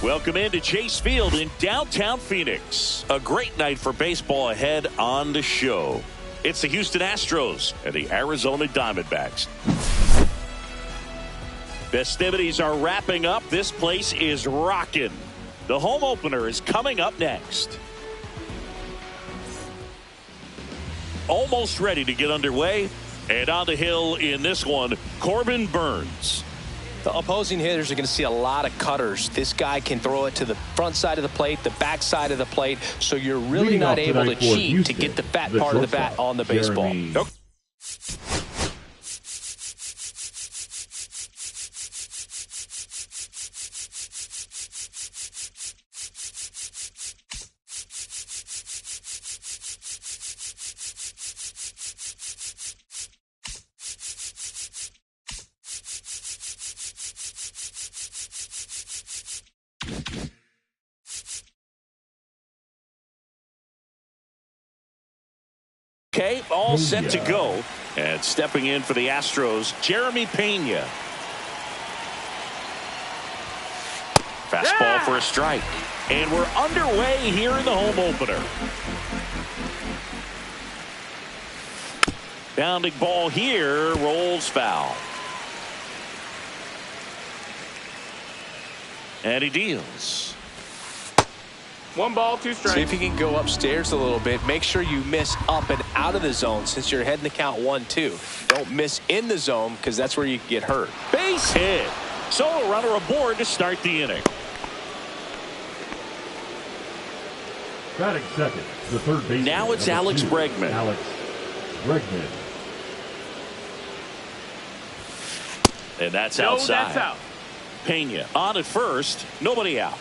Welcome into Chase Field in downtown Phoenix. A great night for baseball ahead on the show. It's the Houston Astros and the Arizona Diamondbacks. Festivities are wrapping up. This place is rocking. The home opener is coming up next. Almost ready to get underway. And on the hill in this one, Corbin Burnes. The opposing hitters are going to see a lot of cutters. This guy can throw it to the front side of the plate, the back side of the plate, so you're really not able to cheat Houston, to get the fat part of the bat on the baseball. Nope. Okay, all set to go. And stepping in for the Astros, Jeremy Pena. Fastball for a strike. And we're underway here in the home opener. Bounding ball here, rolls foul. And he deals. 1 ball, 2 strikes. See if you can go upstairs a little bit. Make sure you miss up and out of the zone since you're heading to count 1-2. Don't miss in the zone because that's where you can get hurt. Base hit. So a runner aboard to start the inning. Batting second, the third baseman. Now it's Alex Bregman. Alex Bregman. And that's No, outside. that's out. Pena on at first. Nobody out.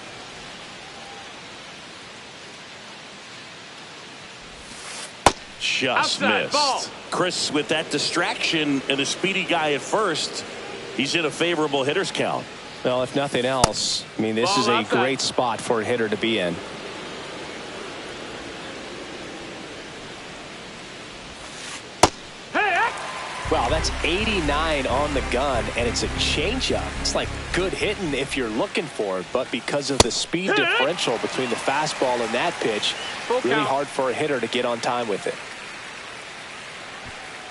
Just Outside, missed. ball. Chris, with that distraction and a speedy guy at first, he's in a favorable hitter's count. Well, if nothing else, I mean, this Ball is a outside. great spot for a hitter to be in. Hey! Wow, that's 89 on the gun, and it's a changeup. It's like good hitting if you're looking for it, but because of the speed differential between the fastball and that pitch, really hard for a hitter to get on time with it.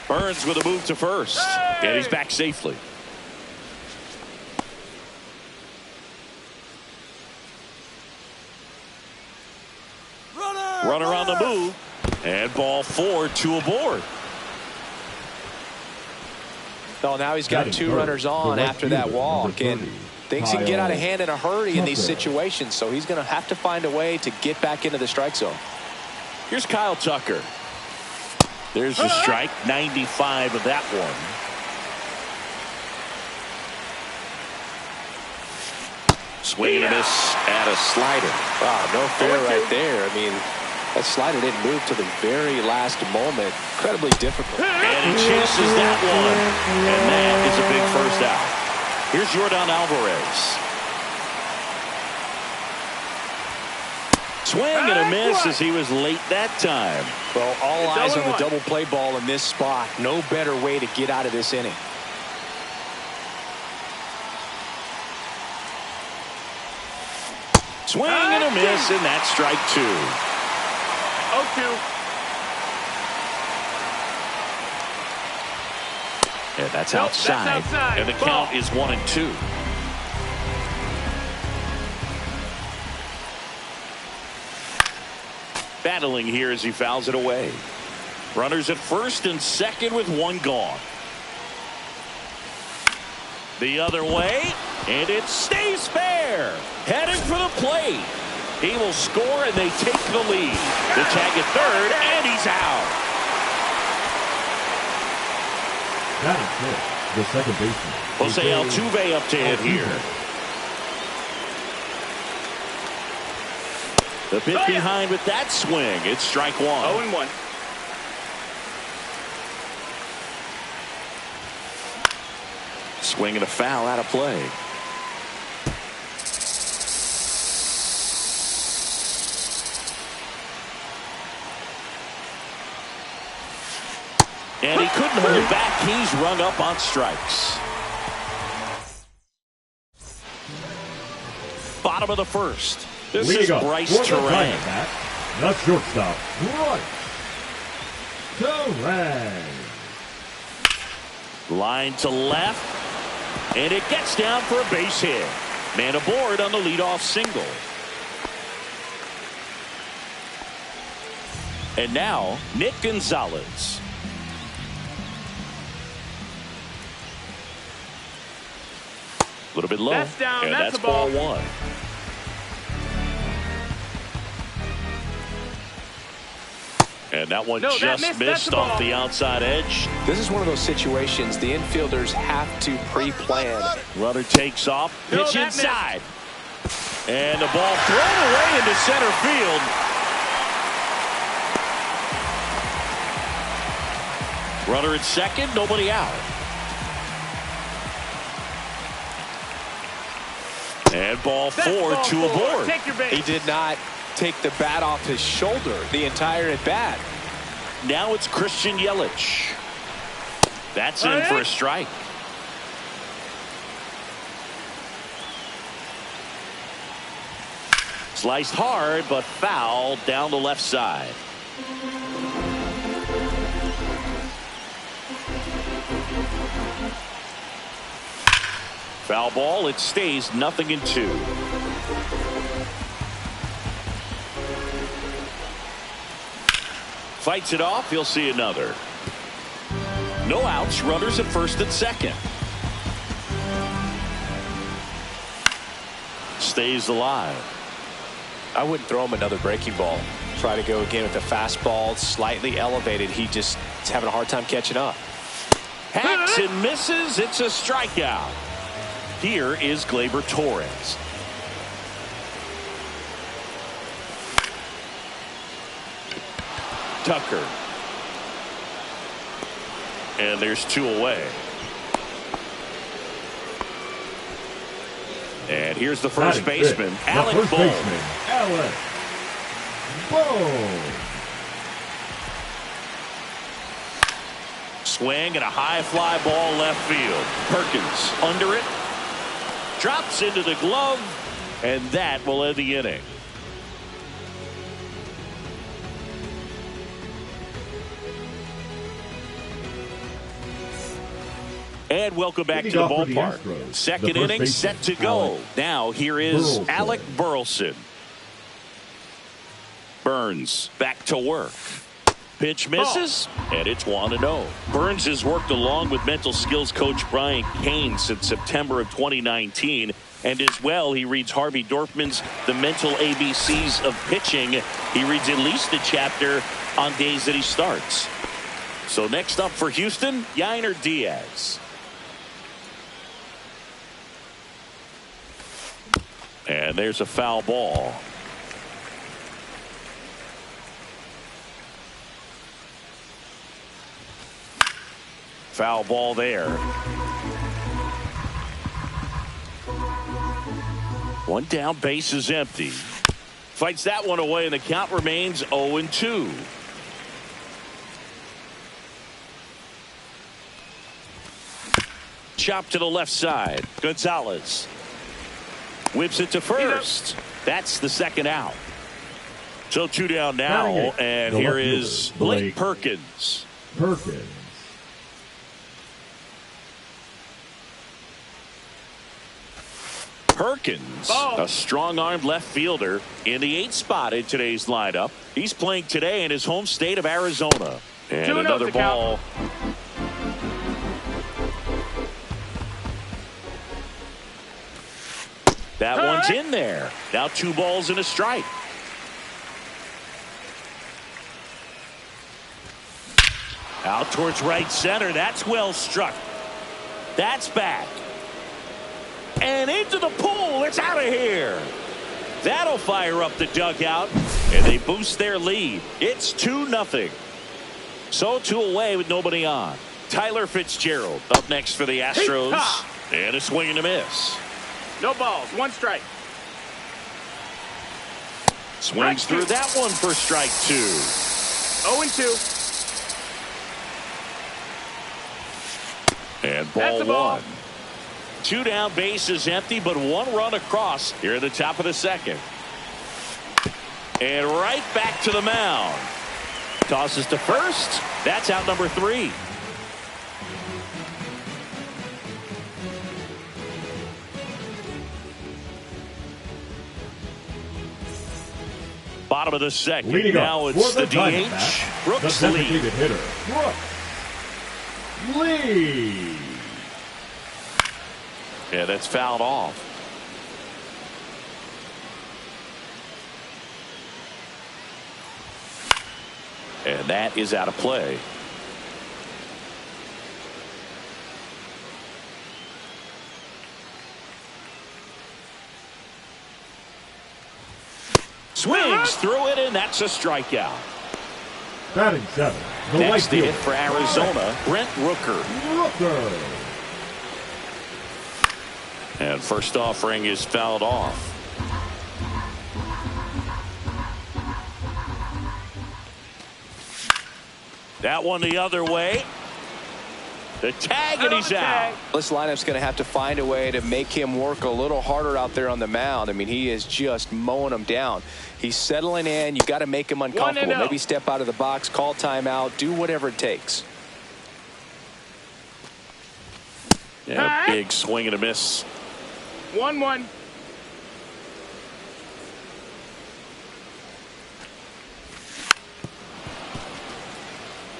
Burnes with a move to first. Hey! And he's back safely. Runner on the move. And ball 4, 2 aboard. Oh, now he's got 2 runners on after that walk, and things can get out of hand in a hurry in these situations, so he's going to have to find a way to get back into the strike zone. Here's Kyle Tucker. There's the strike, 95 of that one. Swing and a miss at a slider. Wow, no fair right there. I mean, that slider didn't move to the very last moment. Incredibly difficult. And he chases that one. And that is a big first out. Here's Yordan Alvarez. Swing and a miss as he was late that time. Well, all eyes on the double play ball in this spot. No better way to get out of this inning. Swing and a miss, and that's strike 2. 0-2. And that's outside. That's outside. And the count is 1-2. Battling here as he fouls it away. Runners at first and second with 1 gone. The other way, and it stays fair. Heading for the plate. He will score, and they take the lead. The tag at third, and he's out. Batting fifth, the second baseman. Jose Altuve up to hit here. The pitch behind with that swing. It's strike 1. 0-1. Swing and a foul out of play. And he couldn't hold it back. He's rung up on strikes. Bottom bottom of the first. This Leading is up Bryce for the Terang. Diamondbacks, the shortstop, Bryce Terang. Line to left, and it gets down for a base hit. Man aboard on the leadoff single. And now, Nick Gonzalez. A little bit low. That's down. And That's that's a ball. ball 1. And that one just missed off the outside edge. This is one of those situations the infielders have to pre-plan. Runner takes off, No, pitch that inside. And the ball thrown away into center field. Runner at second, nobody out. And ball 4, Ball 2 aboard. Take your base. He did not take the bat off his shoulder the entire at bat. Now it's Christian Yelich. That's in for a strike. Sliced hard, but foul down the left side. Foul ball. It stays 0-2. Fights it off. He'll see another. No outs. Runners at first and second. Stays alive. I wouldn't throw him another breaking ball. Try to go again with the fastball slightly elevated. He just is having a hard time catching up. Hacks and misses. It's a strikeout. Here is Gleyber Torres. Tucker. And there's 2 away. And here's the first baseman, Alec Bohm. Alec Bohm. Swing and a high fly ball left field. Perkins under it. Drops into the glove. And that will end the inning. And welcome back to the ballpark. Second inning set to go. Now here is Alec Burleson. Burns back to work. Pitch misses, and it's 1-0. Burns has worked along with mental skills coach Brian Kane since September of 2019. And as well, he reads Harvey Dorfman's The Mental ABCs of Pitching. He reads at least a chapter on days that he starts. So next up for Houston, Yainer Diaz. And there's a foul ball. Foul ball there. One down, base is empty. Fights that one away, and the count remains 0-2. Chop to the left side. Gonzalez whips it to first. That's the second out. So 2 down now, and here is Blake Perkins. Perkins, a strong-armed left fielder in the 8th spot in today's lineup. He's playing today in his home state of Arizona. And another ball. That one's in there. Now 2 balls and a strike. Out towards right center. That's well struck. That's back. And into the pool. It's out of here. That'll fire up the dugout. And they boost their lead. It's 2-0. So 2 away with nobody on. Tyler Fitzgerald up next for the Astros. And a swing and a miss. No balls. 1 strike. Swings through that one for strike 2. 0-2. And ball 1. 2 down, bases empty, but 1 run across here at the top of the second. And right back to the mound. Tosses to first. That's out number 3. Bottom of the second. Leading now up it's for the the DH. Diamondbacks, Brooks the Lee. designated hitter, Brooks Lee. Yeah, that's fouled off. And that is out of play. Swings through it, and that's a strikeout. Batting 7, the Next right to fielder, hit for Arizona, Brent Rooker. Rooker. And first offering is fouled off. That one the other way. The tag, and he's out. This lineup's going to have to find a way to make him work a little harder out there on the mound. I mean, he is just mowing them down. He's settling in. You got to make him uncomfortable. Maybe step out of the box, call timeout, do whatever it takes. Yeah, big swing and a miss. 1-1.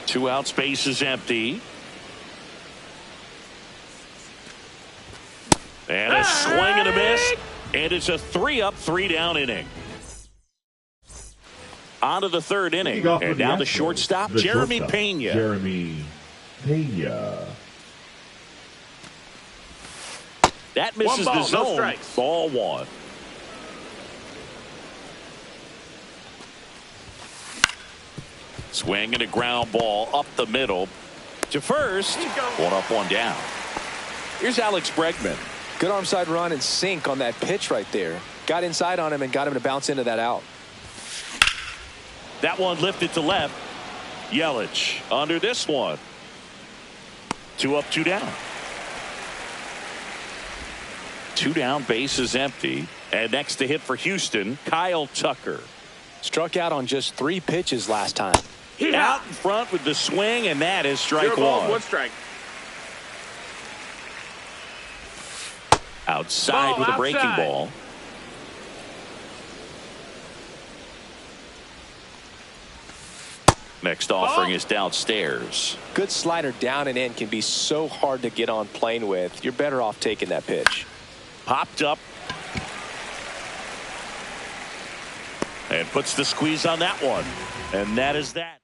Two out, space is empty. And a swing and a miss. And it's a 3-up, 3-down inning. On to the third inning. And now the shortstop, Jeremy Pena. Jeremy Pena. That misses the zone. No ball 1. Swing and a ground ball up the middle to first. 1 up, 1 down. Here's Alex Bregman. Good arm side run and sink on that pitch right there. Got inside on him and got him to bounce into that out. That one lifted to left. Yelich under this one. 2 up, 2 down. 2 down, base is empty. And next to hit for Houston, Kyle Tucker. Struck out on just 3 pitches last time. Out in front with the swing, and that is strike 0 balls, 1. 1 strike. Outside with a breaking ball. Next offering is downstairs. Good slider down and in can be so hard to get on plane with. You're better off taking that pitch. Popped up. And puts the squeeze on that one. And that is that.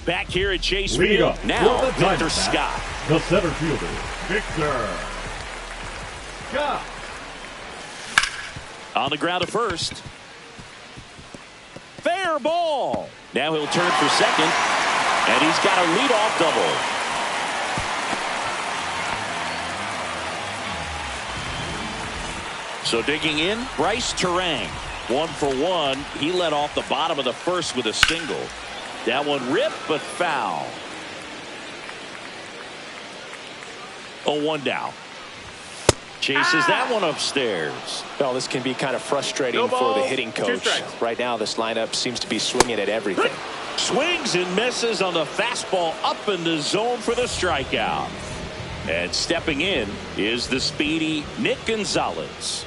Back here at Chase Field. Now, Victor Scott. The center fielder, Victor Scott. On the ground at first. Fair ball. Now he'll turn for second. And he's got a leadoff double. So digging in, Bryce Turang. 1 for 1. He led off the bottom of the first with a single. That one ripped, but foul. 0-1 down. Chases that one upstairs. Well, this can be kind of frustrating for the hitting coach. Right now, this lineup seems to be swinging at everything. Swings and misses on the fastball up in the zone for the strikeout. And stepping in is the speedy Nick Gonzalez.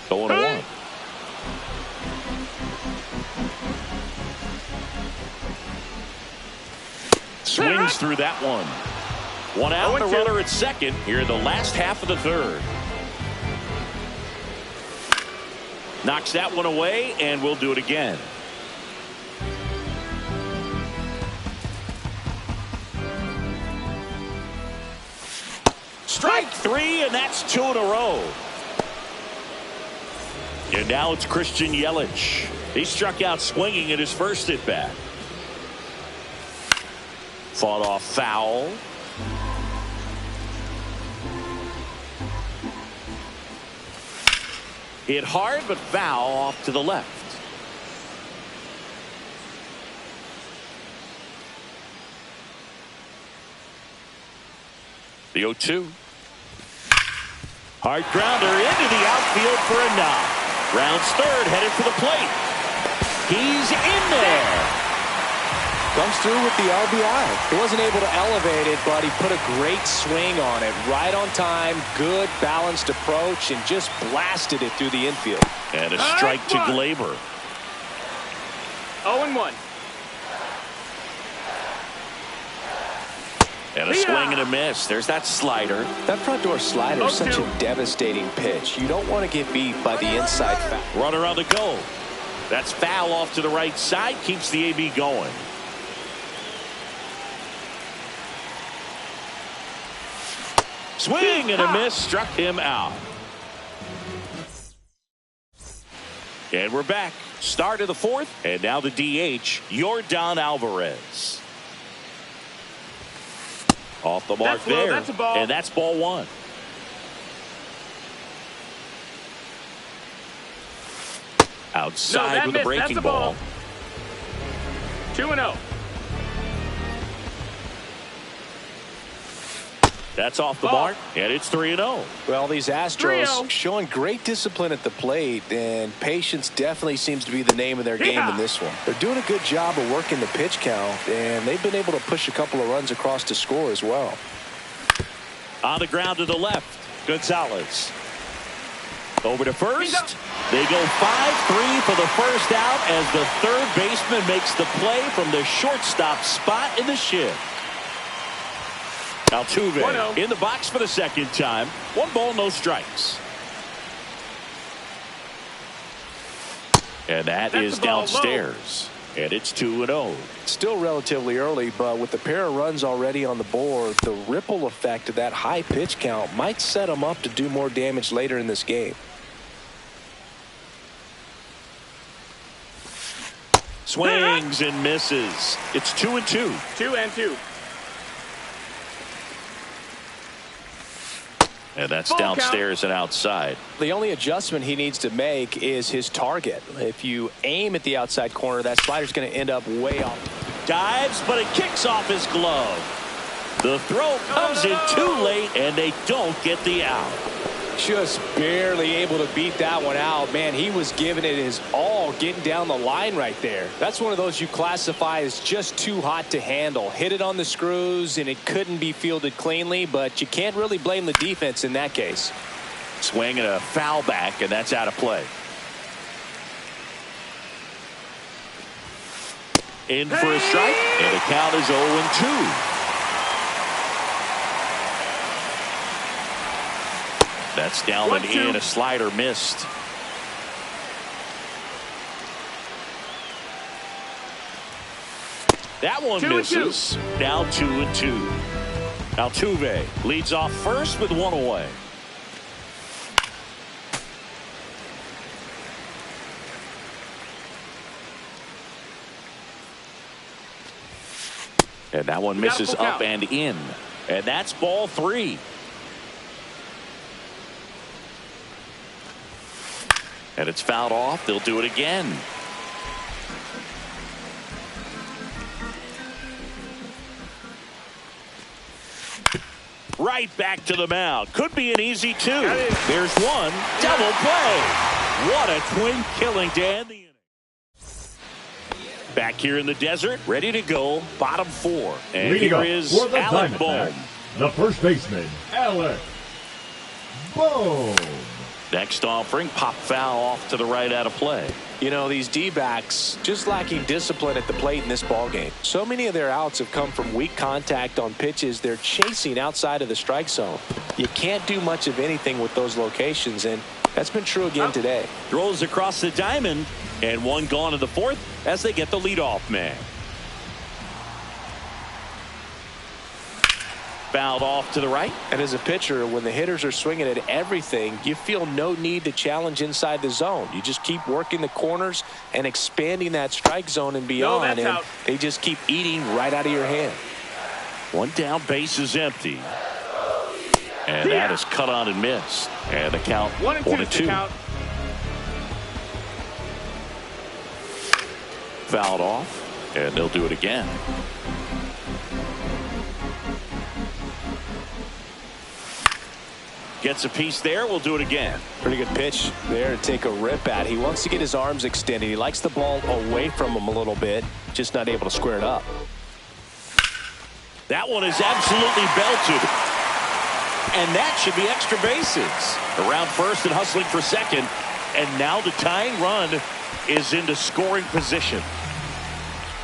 0-1. Swings through that one. 1 out, the runner at second here in the last half of the third. Knocks that one away, and we'll do it again. Strike 3, and that's 2 in a row. And now it's Christian Yelich. He struck out swinging in his first at bat. Fought off foul. Hit hard, but foul off to the left. The 0-2. Hard grounder into the outfield for a knock. Rounds third, headed for the plate. He's in there. Comes through with the RBI. He wasn't able to elevate it, but he put a great swing on it. Right on time, good balanced approach, and just blasted it through the infield. And a strike to Glaber. 0-1. And a swing and a miss. There's that slider. That front door slider is such a devastating pitch. You don't want to get beat by the inside foul. Runner on the go. That's foul off to the right side. Keeps the AB going. Swing and a miss. Struck him out. And we're back. Start of the fourth. And now the DH, Yordan Alvarez. Off the mark there. That's a ball. And that's ball one. Outside with a breaking ball. 2-0. That's off the mark, and it's 3-0. Well, these Astros 3-0. showing great discipline at the plate, and patience definitely seems to be the name of their game in this one. They're doing a good job of working the pitch count, and they've been able to push a couple of runs across to score as well. On the ground to the left, Gonzalez. Over to first. They go 5-3 for the first out as the third baseman makes the play from the shortstop spot in the shift. Altuve in the box for the second time. 1 ball, no strikes. And that is downstairs. And it's 2-0. Still relatively early, but with the pair of runs already on the board, the ripple effect of that high pitch count might set them up to do more damage later in this game. Swings and misses. It's 2-2. 2-2. And that's downstairs and outside. The only adjustment he needs to make is his target. If you aim at the outside corner, that slider's going to end up way off. Dives, but it kicks off his glove. The throw comes in too late, and they don't get the out. Just barely able to beat that one out. Man, he was giving it his all getting down the line right there. That's one of those you classify as just too hot to handle. Hit it on the screws, and it couldn't be fielded cleanly, but you can't really blame the defense in that case. Swing and a foul back, and that's out of play. In for a strike, and the count is 0-2. That's down and in. A slider missed. That one misses. Now 2-2. Altuve leads off first with 1 away. And that one misses up and in. And that's ball 3. And it's fouled off. They'll do it again. Right back to the mound. Could be an easy 2. There's one. Double play. What a twin killing to end the inning. Back here in the desert, ready to go. Bottom 4. And leading here is for the Alec Bohm. The first baseman, Alec Bohm. Next offering, pop foul off to the right out of play. You know, these D-backs just lacking discipline at the plate in this ballgame. So many of their outs have come from weak contact on pitches they're chasing outside of the strike zone. You can't do much of anything with those locations, and that's been true again today. Throws across the diamond, and one gone in the fourth as they get the leadoff man. Fouled off to the right. And as a pitcher, when the hitters are swinging at everything, you feel no need to challenge inside the zone. You just keep working the corners and expanding that strike zone and beyond, and they just keep eating right out of your hand. One down, base is empty. And that is cut on and missed. And the count 1-2. Fouled off, and they'll do it again. Gets a piece there. We'll do it again. Pretty good pitch there to take a rip at. He wants to get his arms extended. He likes the ball away from him a little bit, just not able to square it up. That one is absolutely belted. And that should be extra bases. Around first and hustling for second. And now the tying run is into scoring position.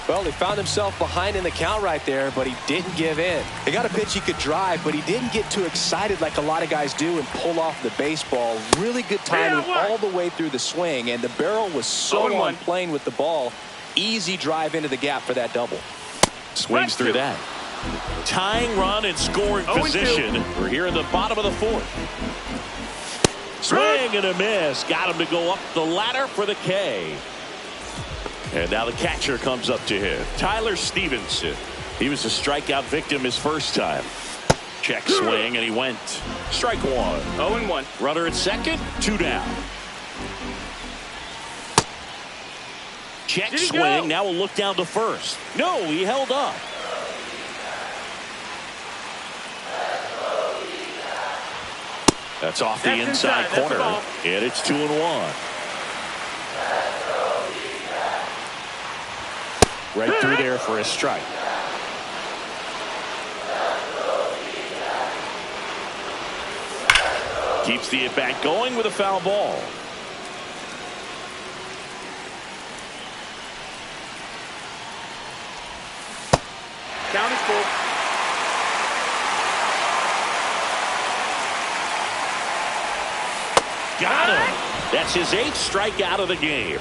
Well, he found himself behind in the count right there, but he didn't give in. He got a pitch he could drive, but he didn't get too excited like a lot of guys do and pull off the baseball. Really good timing all the way through the swing, and the barrel was so on plane with the ball. Easy drive into the gap for that double. Swings through that. Tying run in scoring position. We're here in the bottom of the fourth. Swing and a miss. Got him to go up the ladder for the K. And now the catcher comes up to him. Tyler Stevenson. He was a strikeout victim his first time. Check swing, and he went. Strike one. 0-1. Runner at second, 2 down. Check swing. Now we'll look down to first. No, he held up. That's off the inside corner. And it's 2-1. Right through there for a strike. Keeps the at-bat going with a foul ball. Count is full. Got him. That's his 8th strikeout of the game.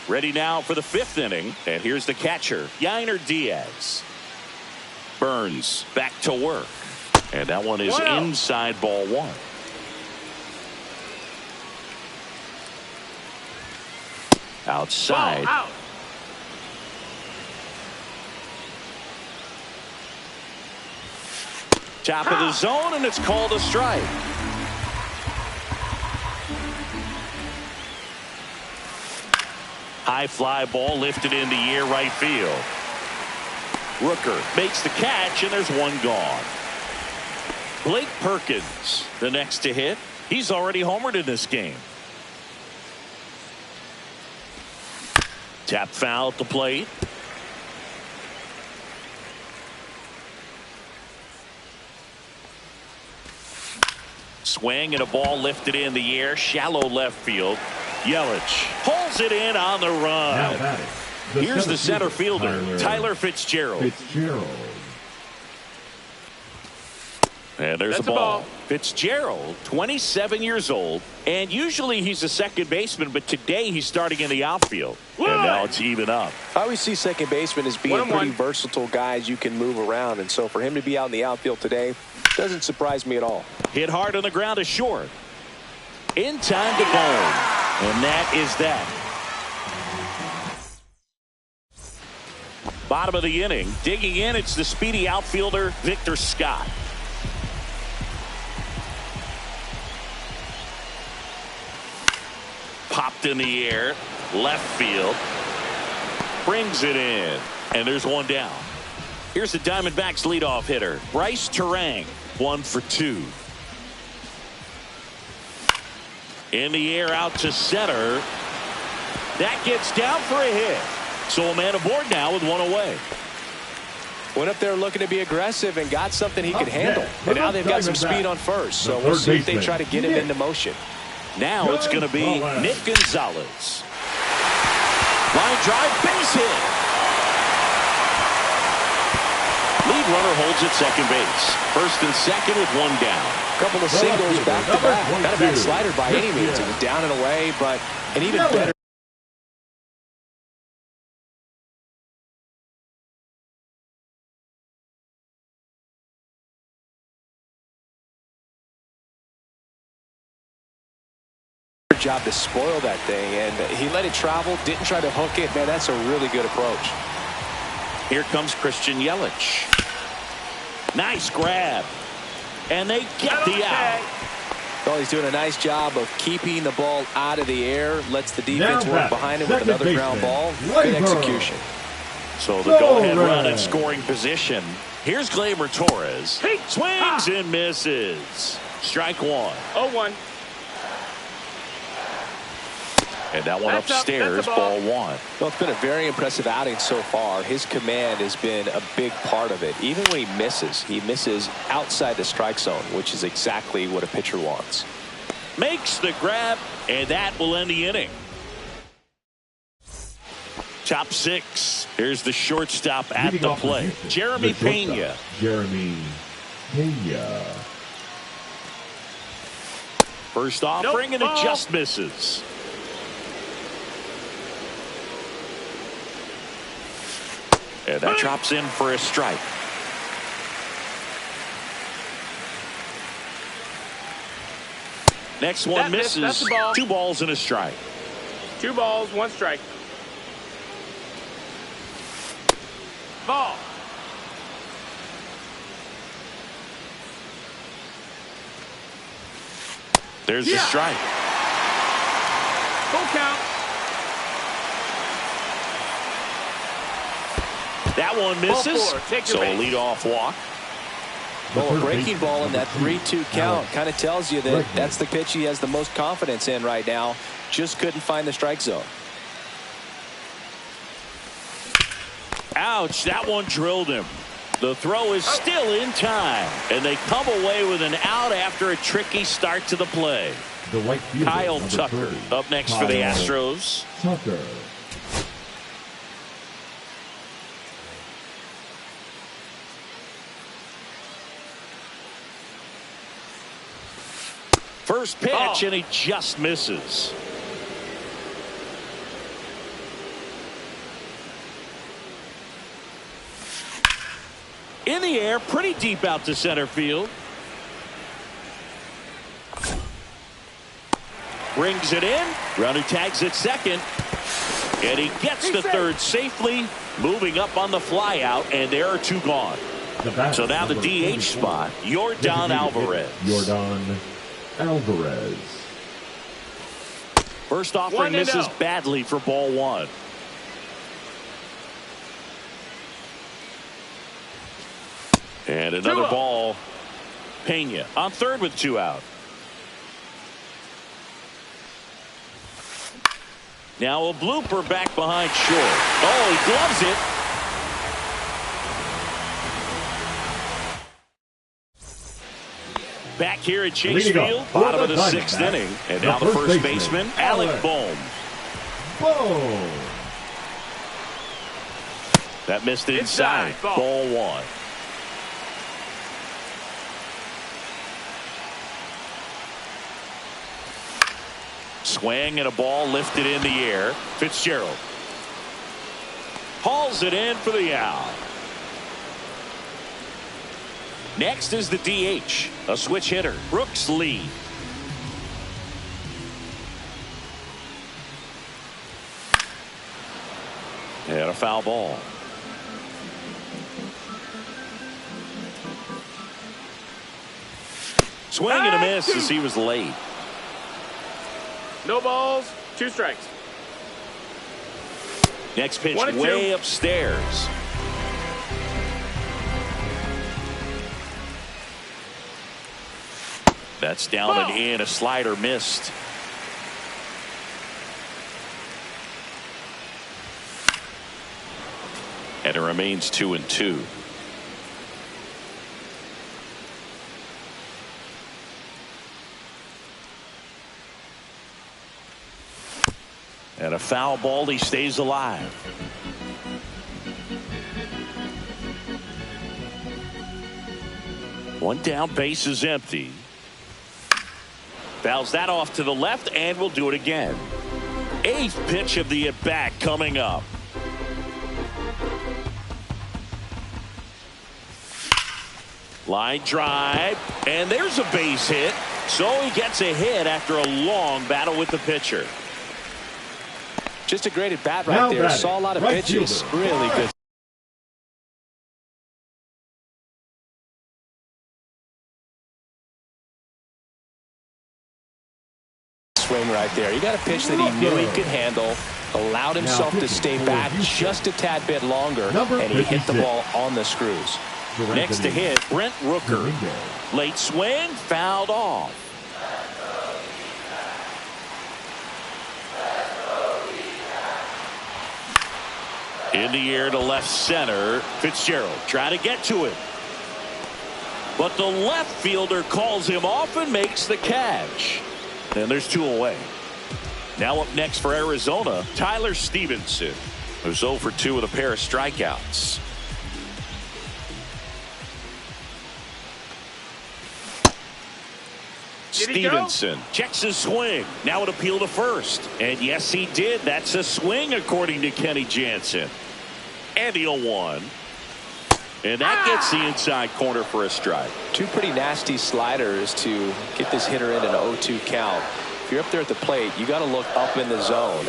Ready now for the 5th inning. And here's the catcher, Yainer Diaz. Burns back to work. And that one is inside ball 1. Outside. Ball out. Top of the zone, and it's called a strike. High fly ball lifted into air right field. Rooker makes the catch, and there's one gone. Blake Perkins, the next to hit. He's already homered in this game. Tap foul at the plate. Swing and a ball lifted in the air, shallow left field. Yelich pulls it in on the run. Here's the center fielder, Tyler Fitzgerald. And there's the ball. Fitzgerald, 27 years old, and usually he's a second baseman, but today he's starting in the outfield. And now it's even up. I always see second baseman as being pretty versatile guys you can move around, and so for him to be out in the outfield today doesn't surprise me at all. Hit hard on the ground is short. In time to bone. And that is that. Bottom of the inning. Digging in, it's the speedy outfielder, Victor Scott. Popped in the air. Left field. Brings it in. And there's one down. Here's the Diamondbacks leadoff hitter, Bryce Terang. 1 for 2. In the air out to center. That gets down for a hit. So a man aboard now with one away. Went up there looking to be aggressive and got something he could handle. And now they've got some speed on first. So we'll see if they try to get him into motion. Now it's going to be Nick Gonzalez. Line drive, base hit. Lead runner holds at second base. First and second with one down. Couple of singles back to back. Not a bad slider by any means. It was down and away, but an even better job to spoil that thing, and he let it travel, didn't try to hook it. Man, that's a really good approach. Here comes Christian Yelich. Nice grab. And they get the out. Well, he's doing a nice job of keeping the ball out of the air. Lets the defense work behind him with another ground ball. Good execution. So the go-ahead run in scoring position. Here's Gleyber Torres. Hey. Swings and misses. Strike one. 0-1. And that one upstairs, ball one. Well, it's been a very impressive outing so far. His command has been a big part of it. Even when he misses outside the strike zone, which is exactly what a pitcher wants. Makes the grab, and that will end the inning. Top six. Here's the shortstop at the plate. Jeremy Pena. Jeremy Pena. First offering, and it just misses. And that drops in for a strike. Next one misses. That's the ball. 2 balls and a strike. 2 balls, 1 strike. Ball. There's the strike. Full count. That one misses. So a leadoff walk. Well, a breaking ball in that 3-2 count kind of tells you that that's the pitch he has the most confidence in right now. Just couldn't find the strike zone. Ouch, that one drilled him. The throw is still in time, and they come away with an out after a tricky start to the play. The right fielder, Kyle Tucker 30, up next for the Astros. Tucker. First pitch, and he just misses. In the air, pretty deep out to center field. Brings it in. Runner tags at second. And he gets to third safely. Moving up on the fly out, and there are 2 gone. So now the DH spot, Yordan Alvarez. Yordan Alvarez. First offering misses badly for ball 1. And another ball. Pena on third with 2 out. Now a blooper back behind short. Oh, he gloves it. Back here at Chase Field, bottom of the 6th inning. And now the first baseman, Alec Bohm. Boom. That missed it inside. Ball 1. Swing and a ball lifted in the air. Fitzgerald hauls it in for the out. Next is the DH, a switch hitter, Brooks Lee. And a foul ball. Swing and a miss as he was late. No balls, 2 strikes. Next pitch way upstairs. That's down and in. A slider missed. And it remains 2-2. And a foul ball, he stays alive. One down, base is empty. Fouls that off to the left, and we'll do it again. 8th pitch of the at-bat coming up. Line drive, and there's a base hit. So he gets a hit after a long battle with the pitcher. Just a great at bat right there. Saw a lot of pitches. Really good. Swing right there. He got a pitch that he knew he could handle. Allowed himself to stay back just a tad bit longer, and he hit the ball on the screws. Next to hit, Brent Rooker. Late swing, fouled off. In the air to left center, Fitzgerald trying to get to it. But the left fielder calls him off and makes the catch. And there's 2 away. Now up next for Arizona, Tyler Stevenson, who's 0 for 2 with a pair of strikeouts. Stevenson checks his swing. Now an appeal to first. And yes, he did. That's a swing, according to Kenny Jansen. And the 0-1. And that gets the inside corner for a strike. 2 pretty nasty sliders to get this hitter in an 0-2 count. If you're up there at the plate, you got to look up in the zone.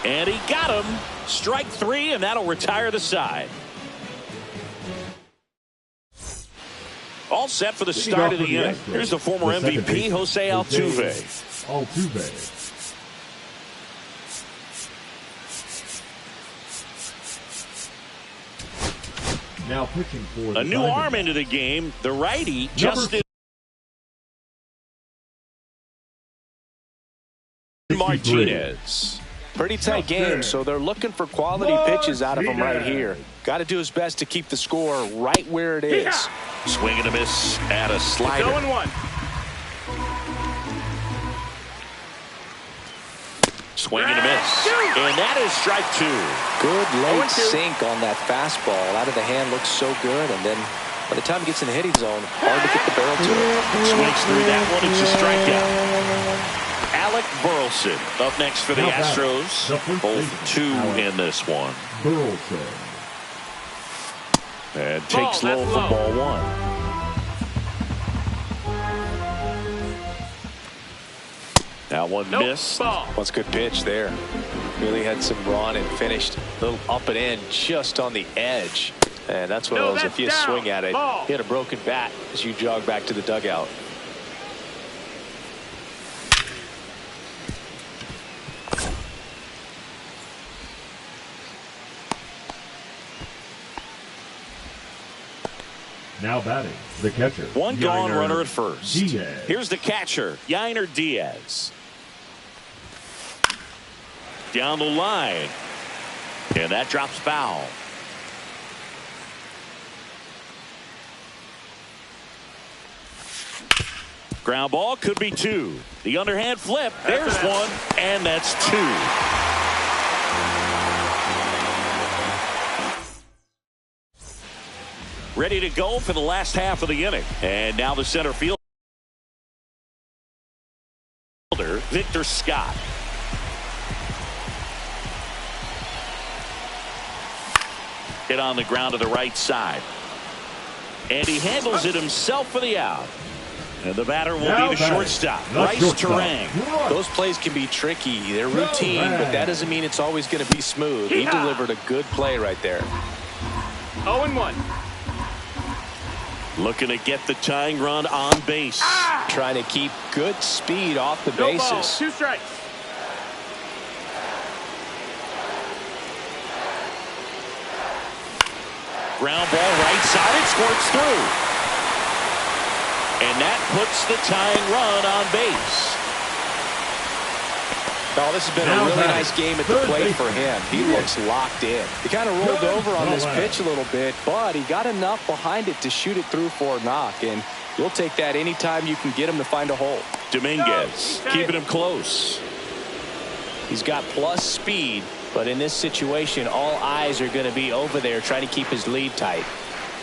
And he got him. Strike 3, and that'll retire the side. All set for the start of the inning. Here's the former MVP, Jose Altuve. Now pitching for a new arm into the game. The righty, Justin Martinez. Pretty tight game, so they're looking for quality pitches out of him right here. Got to do his best to keep the score right where it is. Swing and a miss at a slider. 0-1. Swing and a miss. And that is strike 2. Good late sink on that fastball. Out of the hand looks so good, and then by the time it gets in the hitting zone, hard to get the barrel to it. Swings through that one. It's a strikeout. Alec Burleson up next for the Astros. Both 2 in this one. And takes low for ball 1. That one missed. That's a good pitch there. Really had some run and finished a little up and in just on the edge. And that's what it was. If you swing at it, you hit a broken bat as you jog back to the dugout. Now batting, the catcher. One gone, runner at first. Diaz. Here's the catcher, Yainer Diaz. Down the line. And that drops foul. Ground ball could be 2. The underhand flip. There's 1. And that's 2. Ready to go for the last half of the inning. And now the center fielder, Victor Scott. Hit on the ground to the right side. And he handles it himself for the out. And the batter will be the shortstop, Bryce Terang. Those plays can be tricky. They're routine, but that doesn't mean it's always going to be smooth. He delivered a good play right there. 0-1. Looking to get the tying run on base. Trying to keep good speed off the bases. Ball, 2 strikes. Ground ball right side. It squirts through. And that puts the tying run on base. Oh, this has been a really nice game at the plate for him. He looks locked in. He kind of rolled over on this pitch a little bit, but he got enough behind it to shoot it through for a knock. And you'll take that anytime you can get him to find a hole. Dominguez keeping him close. He's got plus speed, but in this situation, all eyes are going to be over there trying to keep his lead tight.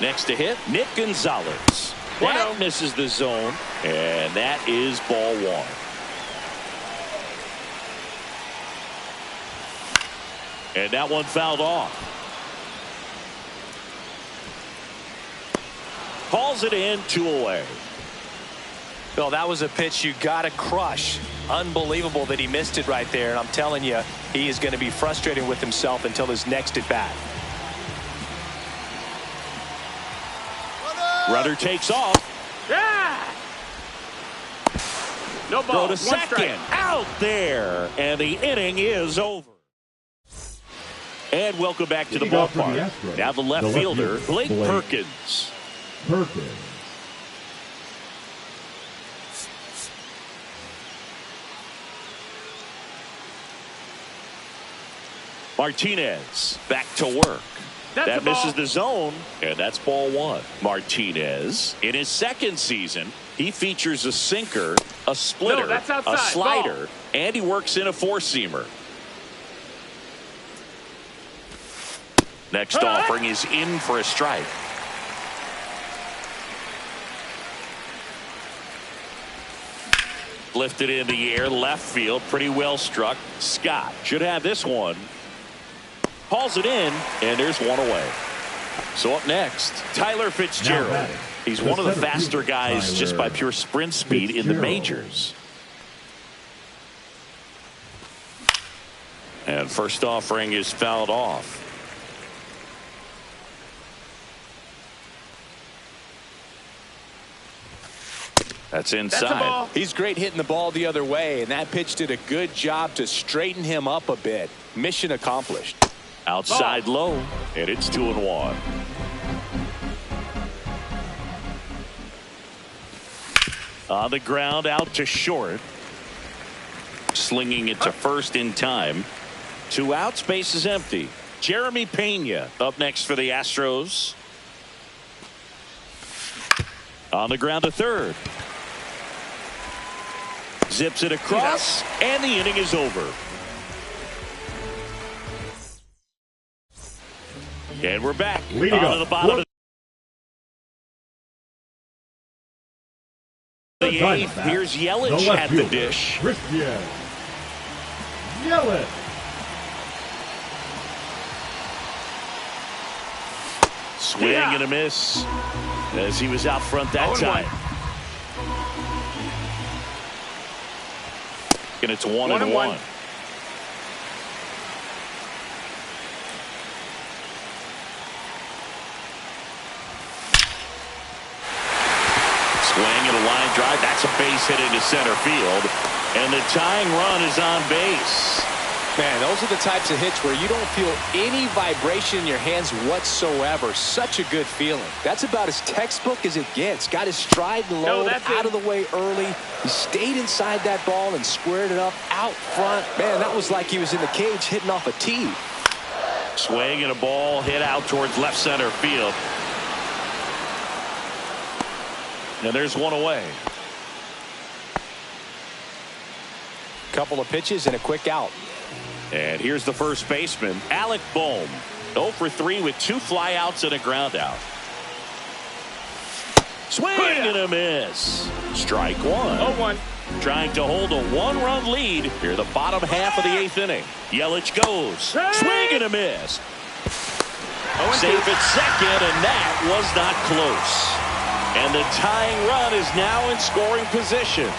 Next to hit, Nick Gonzalez. That misses the zone, and that is ball 1. And that one fouled off. Calls it in, 2 away. Bill, that was a pitch you got to crush. Unbelievable that he missed it right there. And I'm telling you, he is going to be frustrated with himself until his next at bat. Runner takes off. No ball. Go to second. Out there. And the inning is over. And welcome back to the Leading off for the ballpark. Astros, Now the left fielder, Blake Perkins. Martinez back to work. That misses the zone, and that's ball one. Martinez, in his second season, he features a sinker, a splitter, a slider, and he works in a four-seamer. Next offering is in for a strike. Lifted in the air, left field, pretty well struck. Scott should have this one. Hauls it in, and there's one away. So up next, Tyler Fitzgerald. He's one of the faster guys just by pure sprint speed in the majors. And first offering is fouled off. That's inside. He's great hitting the ball the other way, and that pitch did a good job to straighten him up a bit. Mission accomplished. Outside low, and it's 2-1. On the ground, out to short. Slinging it to first in time. 2 outs, base is empty. Jeremy Pena up next for the Astros. On the ground to third. Zips it across, and the inning is over. And we're back. Leading on up. To the bottom of the eighth. Here's Yelich at the dish. Yelich. Swing and a miss as he was out front that time. And it's 1-1. Swing and a line drive. That's a base hit into center field. And the tying run is on base. Man, those are the types of hits where you don't feel any vibration in your hands whatsoever. Such a good feeling. That's about as textbook as it gets. Got his stride low, out of the way early. He stayed inside that ball and squared it up out front. Man, that was like he was in the cage hitting off a tee. Swing and a ball hit out towards left center field. And there's one away. Couple of pitches and a quick out. And here's the first baseman, Alec Bohm. 0 for 3 with 2 flyouts and a ground out. Swing and a miss. Strike one. 0-1. Trying to hold a 1-run lead here the bottom half of the 8th inning. Yelich goes. Swing and a miss. Safe at second, and that was not close. And the tying run is now in scoring position.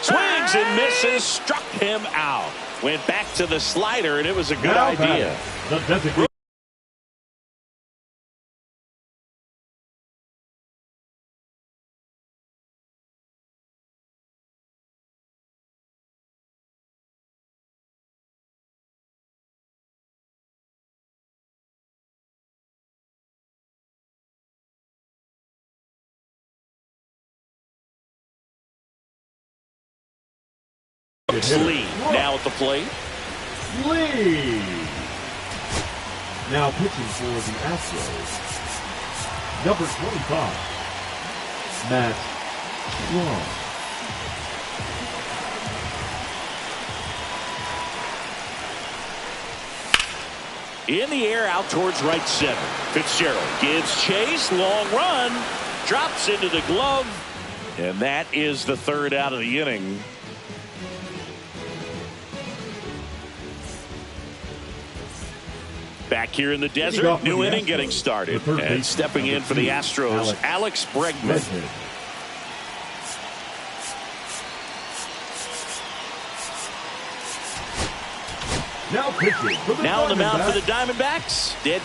Swings and misses, struck him out. Went back to the slider, and it was a good idea. Lee now at the plate. Lee. Now pitching for the Astros. Number 25. Matt Strong. In the air out towards right center. Fitzgerald gives chase. Long run. Drops into the glove. And that is the 3rd out of the inning. Back here in the desert, new inning getting started. And stepping in for the Astros, Alex Bregman. Now pitching for the Now on the mound for the Diamondbacks. Dead.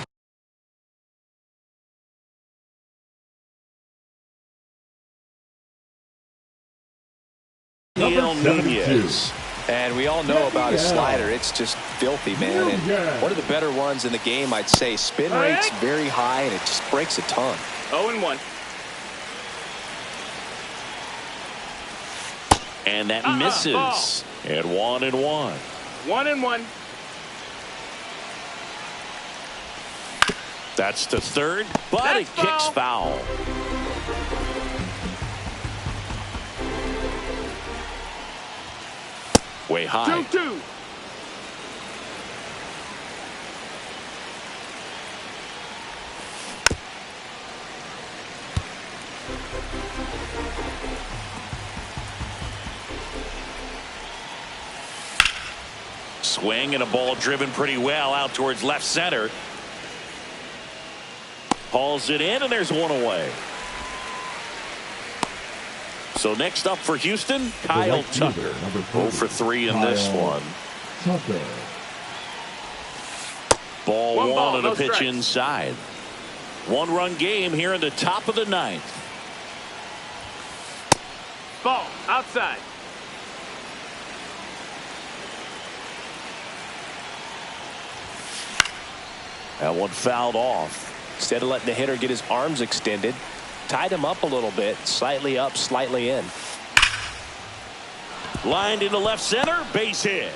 Nunez. And we all know about his slider. It's just filthy, man. And one of the better ones in the game, I'd say. Spin rate's very high, and it just breaks a ton. 0-1. And that misses. Ball. And 1-1. 1-1. That's the third, but it kicks foul. Way high. 2-2. Swing and a ball driven pretty well out towards left center. Hauls it in, and there's one away. So next up for Houston, Kyle Tucker. 0 for 3 in this one. Tucker. Ball one and a pitch strikes. inside. 1-run game here in the top of the ninth. Ball outside. That one fouled off. Instead of letting the hitter get his arms extended, tied him up a little bit, slightly up, slightly in. Lined into left center, base hit.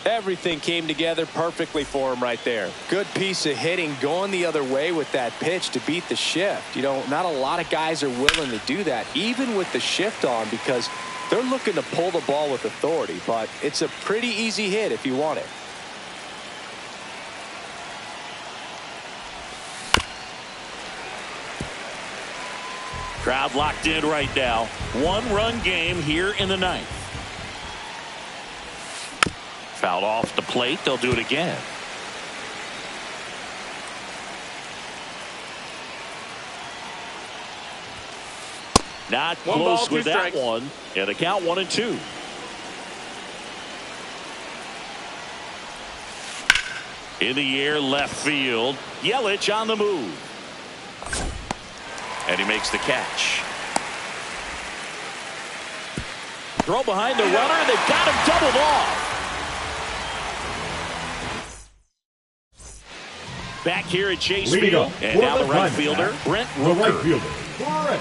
Everything came together perfectly for him right there. Good piece of hitting, going the other way with that pitch to beat the shift. You know, not a lot of guys are willing to do that, even with the shift on, because they're looking to pull the ball with authority, but it's a pretty easy hit if you want it. Crowd locked in right now. 1-run game here in the ninth. Fouled off the plate. They'll do it again. Not close with that one. Yeah, the count 1-2. In the air, left field. Yelich on the move. And he makes the catch. Throw behind the runner, and they've got him doubled off. Back here at Chase Field. And now the right fielder, Brent Rooker. The right fielder, Brent Rooker.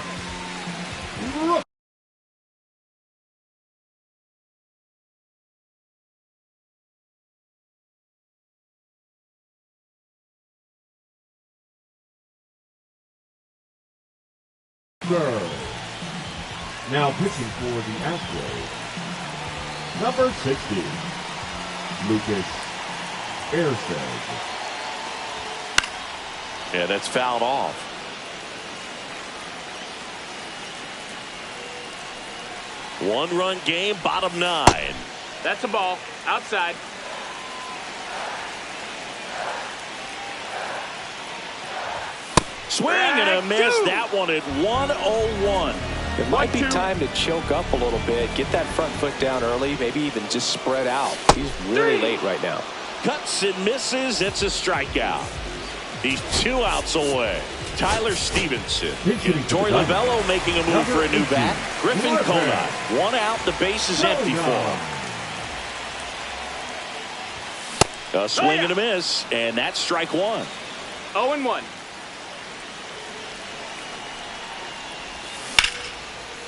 Now pitching for the Astros, number 60, Lucas Erceg. Yeah, that's fouled off. One-run game, bottom 9. That's a ball outside. Swing and a miss. That one at 101. It might be time to choke up a little bit, get that front foot down early, maybe even just spread out. He's really late right now. Cuts and misses. It's a strikeout. He's 2 outs away. Tyler Stevenson. Torey Lovello making a move for a new bat. Griffin Conant. 1 out. The base is empty for him. A swing and a miss, and that's strike 1. 0-1.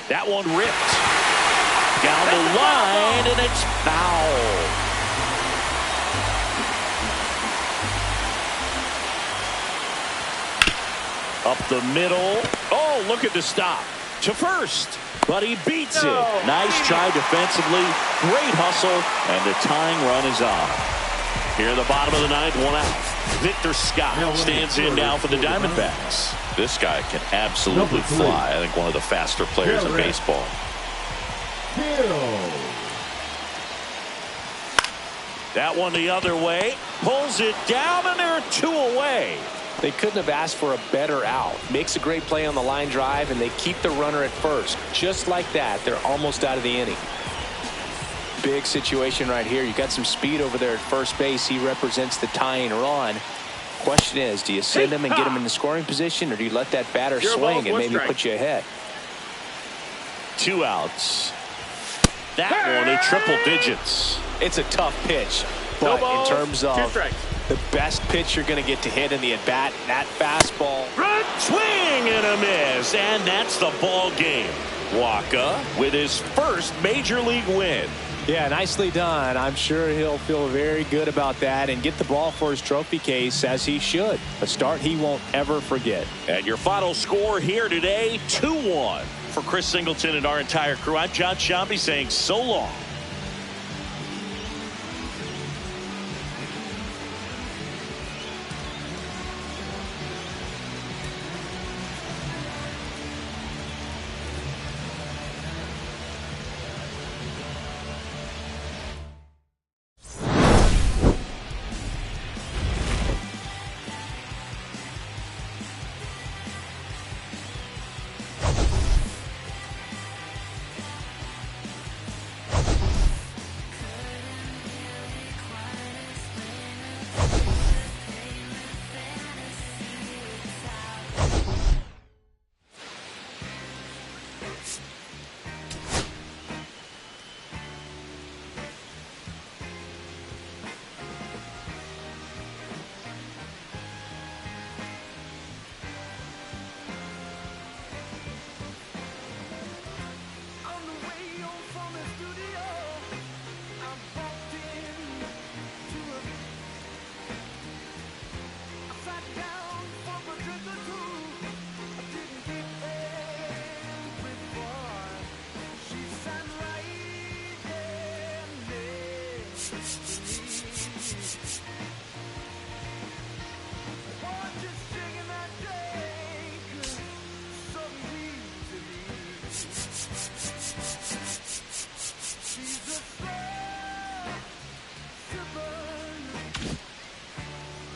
That one ripped down the line, and it's foul. Up the middle. Oh, look at the stop to first, but he beats it. Nice try defensively, great hustle, and the tying run is on. Here at the bottom of the ninth, 1 out. Victor Scott stands in now for the Diamondbacks. This guy can absolutely fly. I think one of the faster players in baseball. That one the other way. Pulls it down, and they're 2 away. They couldn't have asked for a better out. Makes a great play on the line drive, and they keep the runner at first. Just like that, they're almost out of the inning. Big situation right here. You got some speed over there at first base. He represents the tying run. Question is, do you send him and get him in the scoring position, or do you let that batter swing and maybe put you ahead? 2 outs. That one in triple digits. It's a tough pitch, but No in terms balls, 2 of strikes. the best pitch you're going to get to hit in the at-bat, that fastball. Run, swing and a miss, and that's the ball game. Waka with his first major league win. Yeah, nicely done. I'm sure he'll feel very good about that and get the ball for his trophy case, as he should. A start he won't ever forget. And your final score here today, 2-1. For Chris Singleton and our entire crew, I'm John Shambi saying so long.